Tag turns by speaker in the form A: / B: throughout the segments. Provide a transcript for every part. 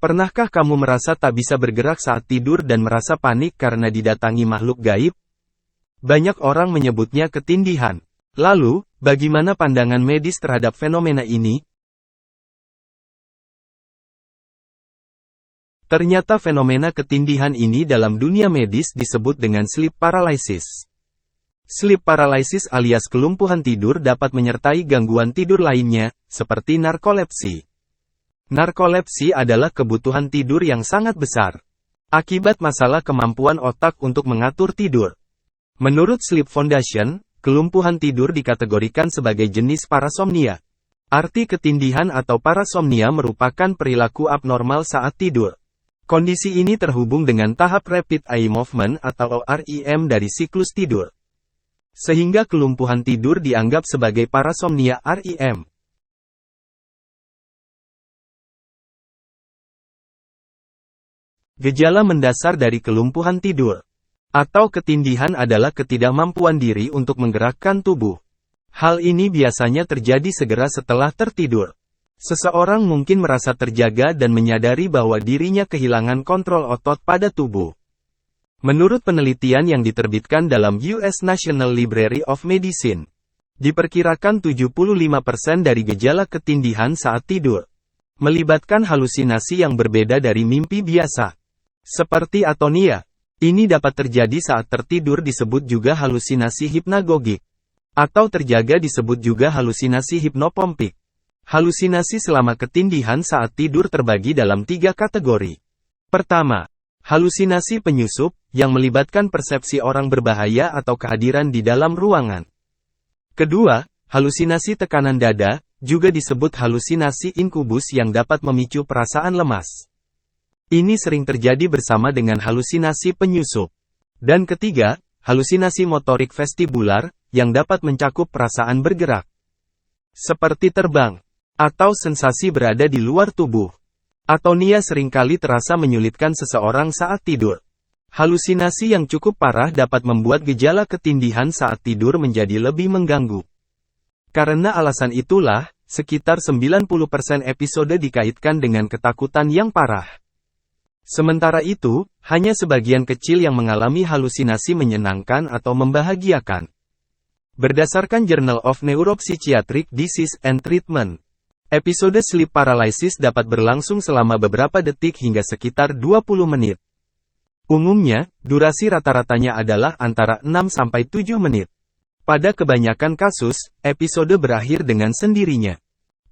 A: Pernahkah kamu merasa tak bisa bergerak saat tidur dan merasa panik karena didatangi makhluk gaib? Banyak orang menyebutnya ketindihan. Lalu, bagaimana pandangan medis terhadap fenomena ini? Ternyata fenomena ketindihan ini dalam dunia medis disebut dengan sleep paralysis. Sleep paralysis alias kelumpuhan tidur dapat menyertai gangguan tidur lainnya, seperti narkolepsi. Narkolepsi adalah kebutuhan tidur yang sangat besar. Akibat masalah kemampuan otak untuk mengatur tidur. Menurut Sleep Foundation, kelumpuhan tidur dikategorikan sebagai jenis parasomnia. Arti ketindihan atau parasomnia merupakan perilaku abnormal saat tidur. Kondisi ini terhubung dengan tahap Rapid Eye Movement atau REM dari siklus tidur. Sehingga kelumpuhan tidur dianggap sebagai parasomnia REM. Gejala mendasar dari kelumpuhan tidur atau ketindihan adalah ketidakmampuan diri untuk menggerakkan tubuh. Hal ini biasanya terjadi segera setelah tertidur. Seseorang mungkin merasa terjaga dan menyadari bahwa dirinya kehilangan kontrol otot pada tubuh. Menurut penelitian yang diterbitkan dalam US National Library of Medicine, diperkirakan 75% dari gejala ketindihan saat tidur melibatkan halusinasi yang berbeda dari mimpi biasa. Seperti atonia, ini dapat terjadi saat tertidur disebut juga halusinasi hipnagogik. Atau terjaga disebut juga halusinasi hipnopompik. Halusinasi selama ketindihan saat tidur terbagi dalam 3 kategori. Pertama, halusinasi penyusup, yang melibatkan persepsi orang berbahaya atau kehadiran di dalam ruangan. Kedua, halusinasi tekanan dada, juga disebut halusinasi inkubus yang dapat memicu perasaan lemas. Ini sering terjadi bersama dengan halusinasi penyusup. Dan ketiga, halusinasi motorik vestibular, yang dapat mencakup perasaan bergerak. Seperti terbang, atau sensasi berada di luar tubuh. Atonia seringkali terasa menyulitkan seseorang saat tidur. Halusinasi yang cukup parah dapat membuat gejala ketindihan saat tidur menjadi lebih mengganggu. Karena alasan itulah, sekitar 90% episode dikaitkan dengan ketakutan yang parah. Sementara itu, hanya sebagian kecil yang mengalami halusinasi menyenangkan atau membahagiakan. Berdasarkan Journal of Neuropsychiatric Disease and Treatment, episode sleep paralysis dapat berlangsung selama beberapa detik hingga sekitar 20 menit. Umumnya, durasi rata-ratanya adalah antara 6-7 menit. Pada kebanyakan kasus, episode berakhir dengan sendirinya.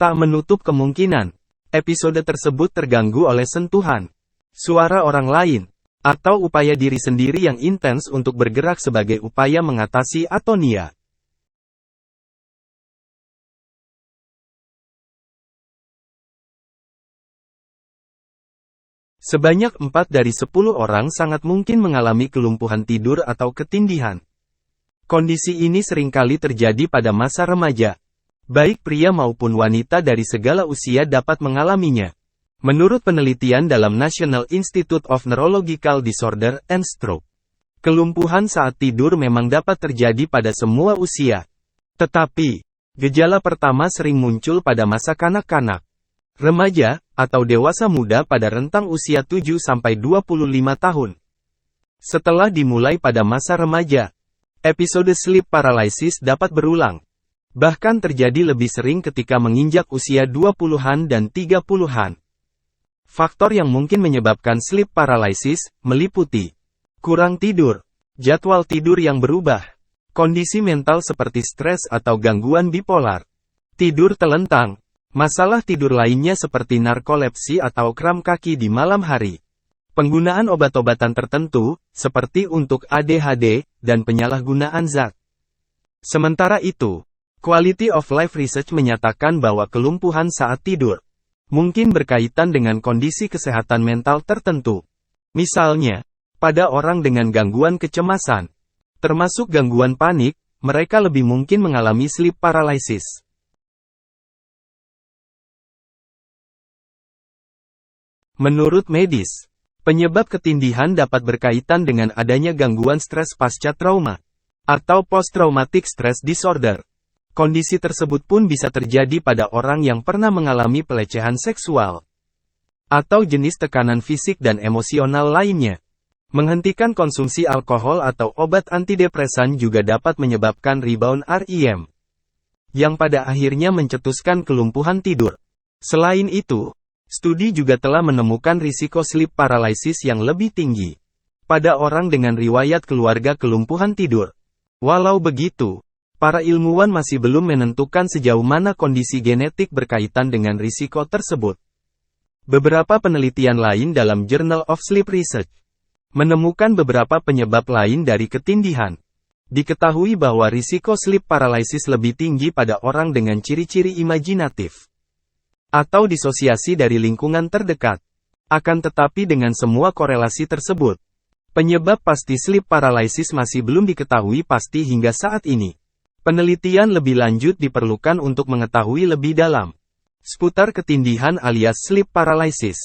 A: Tak menutup kemungkinan, episode tersebut terganggu oleh sentuhan, suara orang lain, atau upaya diri sendiri yang intens untuk bergerak sebagai upaya mengatasi atonia. Sebanyak 4 dari 10 orang sangat mungkin mengalami kelumpuhan tidur atau ketindihan. Kondisi ini seringkali terjadi pada masa remaja. Baik pria maupun wanita dari segala usia dapat mengalaminya. Menurut penelitian dalam National Institute of Neurological Disorder and Stroke, kelumpuhan saat tidur memang dapat terjadi pada semua usia. Tetapi, gejala pertama sering muncul pada masa kanak-kanak, remaja, atau dewasa muda pada rentang usia 7-25 tahun. Setelah dimulai pada masa remaja, episode sleep paralysis dapat berulang. Bahkan terjadi lebih sering ketika menginjak usia 20-an dan 30-an. Faktor yang mungkin menyebabkan sleep paralysis meliputi kurang tidur, jadwal tidur yang berubah, kondisi mental seperti stres atau gangguan bipolar, tidur telentang, masalah tidur lainnya seperti narkolepsi atau kram kaki di malam hari, penggunaan obat-obatan tertentu, seperti untuk ADHD, dan penyalahgunaan zat. Sementara itu, Quality of Life Research menyatakan bahwa kelumpuhan saat tidur mungkin berkaitan dengan kondisi kesehatan mental tertentu. Misalnya, pada orang dengan gangguan kecemasan, termasuk gangguan panik, mereka lebih mungkin mengalami sleep paralysis. Menurut medis, penyebab ketindihan dapat berkaitan dengan adanya gangguan stres pasca trauma, atau post-traumatic stress disorder. Kondisi tersebut pun bisa terjadi pada orang yang pernah mengalami pelecehan seksual, atau jenis tekanan fisik dan emosional lainnya. Menghentikan konsumsi alkohol atau obat antidepresan juga dapat menyebabkan rebound REM, yang pada akhirnya mencetuskan kelumpuhan tidur. Selain itu, studi juga telah menemukan risiko sleep paralysis yang lebih tinggi pada orang dengan riwayat keluarga kelumpuhan tidur. Walau begitu, para ilmuwan masih belum menentukan sejauh mana kondisi genetik berkaitan dengan risiko tersebut. Beberapa penelitian lain dalam Journal of Sleep Research menemukan beberapa penyebab lain dari ketindihan. Diketahui bahwa risiko sleep paralysis lebih tinggi pada orang dengan ciri-ciri imajinatif atau disosiasi dari lingkungan terdekat. Akan tetapi dengan semua korelasi tersebut, penyebab pasti sleep paralysis masih belum diketahui pasti hingga saat ini. Penelitian lebih lanjut diperlukan untuk mengetahui lebih dalam seputar ketindihan alias sleep paralysis.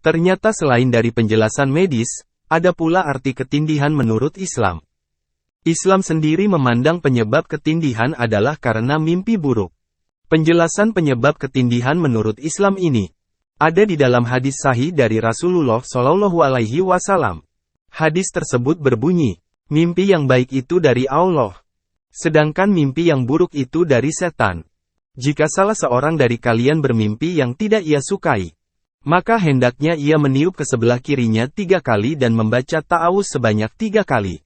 A: Ternyata selain dari penjelasan medis, ada pula arti ketindihan menurut Islam. Islam sendiri memandang penyebab ketindihan adalah karena mimpi buruk. Penjelasan penyebab ketindihan menurut Islam ini ada di dalam hadis sahih dari Rasulullah Shallallahu Alaihi Wasallam. Hadis tersebut berbunyi, mimpi yang baik itu dari Allah, sedangkan mimpi yang buruk itu dari setan. Jika salah seorang dari kalian bermimpi yang tidak ia sukai, maka hendaknya ia meniup ke sebelah kirinya 3 kali dan membaca ta'awuz sebanyak 3 kali.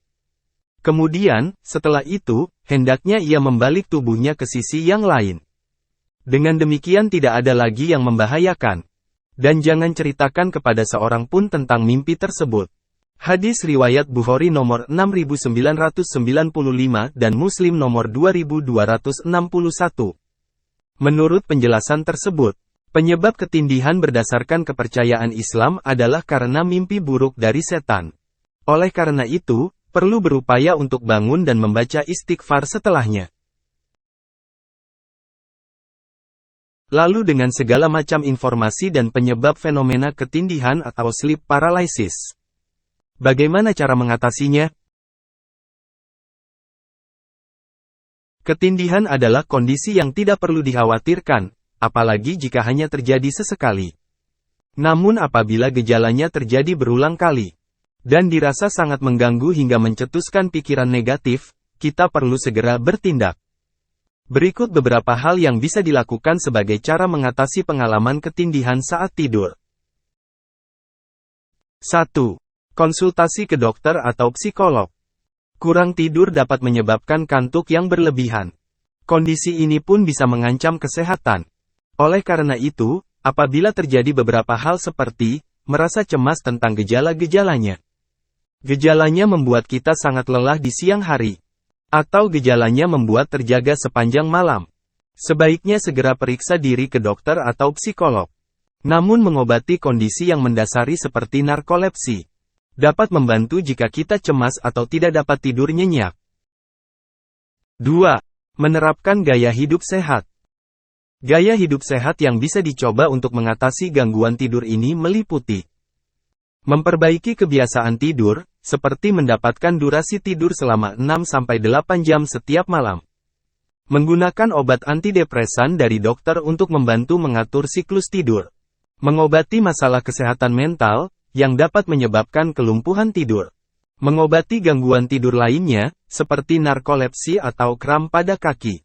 A: Kemudian, setelah itu, hendaknya ia membalik tubuhnya ke sisi yang lain. Dengan demikian tidak ada lagi yang membahayakan. Dan jangan ceritakan kepada seorang pun tentang mimpi tersebut. Hadis riwayat Bukhari nomor 6995 dan Muslim nomor 2261. Menurut penjelasan tersebut, penyebab ketindihan berdasarkan kepercayaan Islam adalah karena mimpi buruk dari setan. Oleh karena itu, perlu berupaya untuk bangun dan membaca istighfar setelahnya. Lalu dengan segala macam informasi dan penyebab fenomena ketindihan atau sleep paralysis, bagaimana cara mengatasinya? Ketindihan adalah kondisi yang tidak perlu dikhawatirkan, apalagi jika hanya terjadi sesekali. Namun apabila gejalanya terjadi berulang kali, dan dirasa sangat mengganggu hingga mencetuskan pikiran negatif, kita perlu segera bertindak. Berikut beberapa hal yang bisa dilakukan sebagai cara mengatasi pengalaman ketindihan saat tidur. 1. Konsultasi ke dokter atau psikolog. Kurang tidur dapat menyebabkan kantuk yang berlebihan. Kondisi ini pun bisa mengancam kesehatan. Oleh karena itu, apabila terjadi beberapa hal seperti merasa cemas tentang gejala-gejalanya, gejalanya membuat kita sangat lelah di siang hari, atau gejalanya membuat terjaga sepanjang malam, sebaiknya segera periksa diri ke dokter atau psikolog. Namun mengobati kondisi yang mendasari seperti narkolepsi dapat membantu jika kita cemas atau tidak dapat tidur nyenyak. 2. Menerapkan gaya hidup sehat. Gaya hidup sehat yang bisa dicoba untuk mengatasi gangguan tidur ini meliputi memperbaiki kebiasaan tidur, seperti mendapatkan durasi tidur selama 6-8 jam setiap malam. Menggunakan obat antidepresan dari dokter untuk membantu mengatur siklus tidur. Mengobati masalah kesehatan mental, yang dapat menyebabkan kelumpuhan tidur. Mengobati gangguan tidur lainnya, seperti narkolepsi atau kram pada kaki.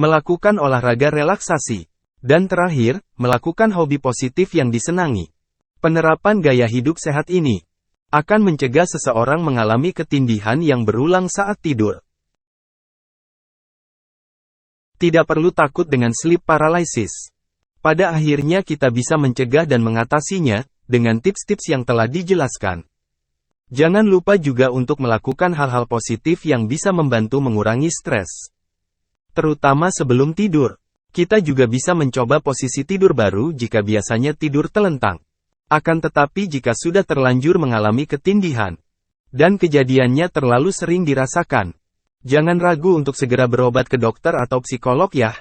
A: Melakukan olahraga relaksasi. Dan terakhir, melakukan hobi positif yang disenangi. Penerapan gaya hidup sehat ini akan mencegah seseorang mengalami ketindihan yang berulang saat tidur. Tidak perlu takut dengan sleep paralysis. Pada akhirnya kita bisa mencegah dan mengatasinya dengan tips-tips yang telah dijelaskan. Jangan lupa juga untuk melakukan hal-hal positif yang bisa membantu mengurangi stres, terutama sebelum tidur. Kita juga bisa mencoba posisi tidur baru jika biasanya tidur telentang. Akan tetapi jika sudah terlanjur mengalami ketindihan, dan kejadiannya terlalu sering dirasakan, jangan ragu untuk segera berobat ke dokter atau psikolog ya.